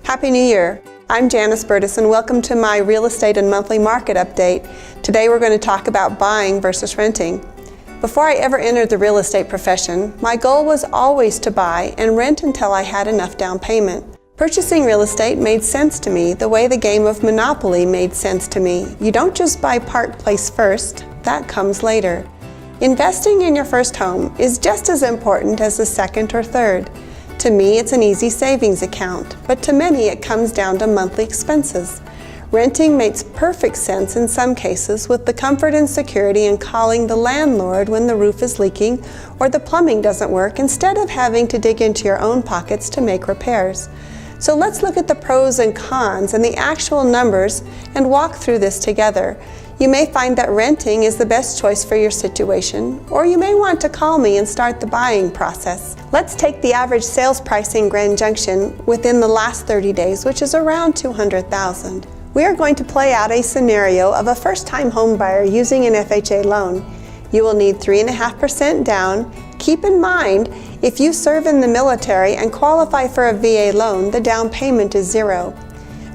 Happy New Year! I'm Janice Burtis and welcome to my real estate and monthly market update. Today we're going to talk about buying versus renting. Before I ever entered the real estate profession, my goal was always to buy and rent until I had enough down payment. Purchasing real estate made sense to me the way the game of Monopoly made sense to me. You don't just buy Park Place first, that comes later. Investing in your first home is just as important as the second or third. To me, it's an easy savings account, but to many it comes down to monthly expenses. Renting makes perfect sense in some cases with the comfort and security in calling the landlord when the roof is leaking or the plumbing doesn't work instead of having to dig into your own pockets to make repairs. So let's look at the pros and cons and the actual numbers and walk through this together. You may find that renting is the best choice for your situation, or you may want to call me and start the buying process. Let's take the average sales price in Grand Junction within the last 30 days, which is around $200,000. We are going to play out a scenario of a first-time home buyer using an FHA loan. You will need 3.5% down. Keep in mind, if you serve in the military and qualify for a VA loan, the down payment is $0.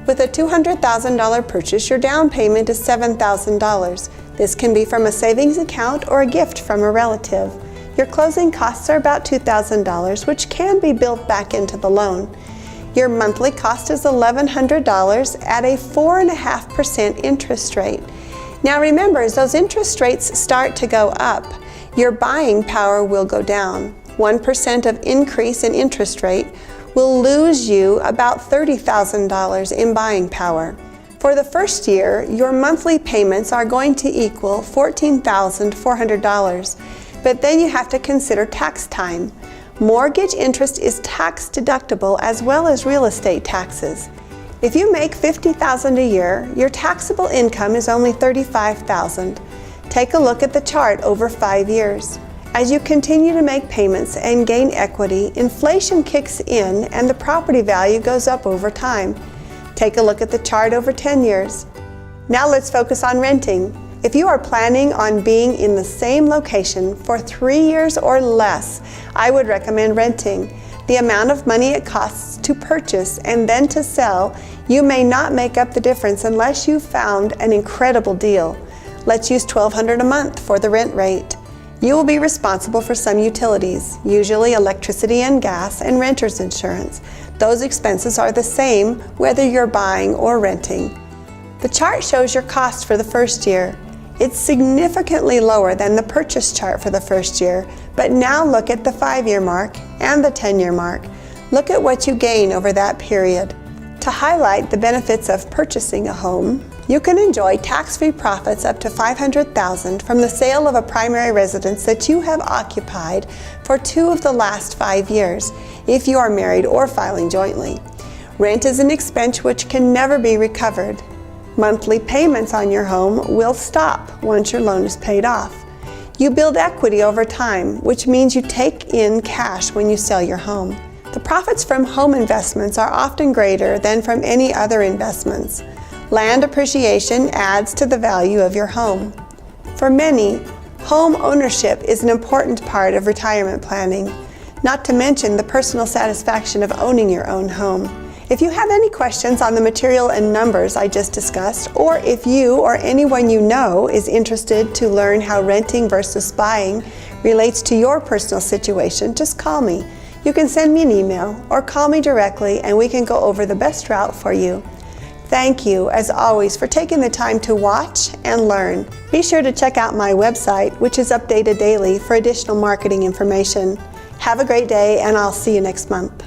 With a $200,000 purchase, your down payment is $7,000. This can be from a savings account or a gift from a relative. Your closing costs are about $2,000, which can be built back into the loan. Your monthly cost is $1,100 at a 4.5% interest rate. Now remember, as those interest rates start to go up, your buying power will go down. 1% of increase in interest rate will lose you about $30,000 in buying power. For the first year, your monthly payments are going to equal $14,400, but then you have to consider tax time. Mortgage interest is tax deductible as well as real estate taxes. If you make $50,000 a year, your taxable income is only $35,000. Take a look at the chart over 5 years. As you continue to make payments and gain equity, inflation kicks in and the property value goes up over time. Take a look at the chart over 10 years. Now let's focus on renting. If you are planning on being in the same location for 3 years or less, I would recommend renting. The amount of money it costs to purchase and then to sell, you may not make up the difference unless you found an incredible deal. Let's use $1,200 a month for the rent rate. You will be responsible for some utilities, usually electricity and gas and renter's insurance. Those expenses are the same whether you're buying or renting. The chart shows your cost for the first year. It's significantly lower than the purchase chart for the first year, but now look at the 5-year mark and the 10-year mark. Look at what you gain over that period. To highlight the benefits of purchasing a home, you can enjoy tax-free profits up to $500,000 from the sale of a primary residence that you have occupied for 2 of the last 5 years, if you are married or filing jointly. Rent is an expense which can never be recovered. Monthly payments on your home will stop once your loan is paid off. You build equity over time, which means you take in cash when you sell your home. The profits from home investments are often greater than from any other investments. Land appreciation adds to the value of your home. For many, home ownership is an important part of retirement planning, not to mention the personal satisfaction of owning your own home. If you have any questions on the material and numbers I just discussed, or if you or anyone you know is interested to learn how renting versus buying relates to your personal situation, just call me. You can send me an email or call me directly and we can go over the best route for you. Thank you, as always, for taking the time to watch and learn. Be sure to check out my website, which is updated daily, for additional marketing information. Have a great day, and I'll see you next month.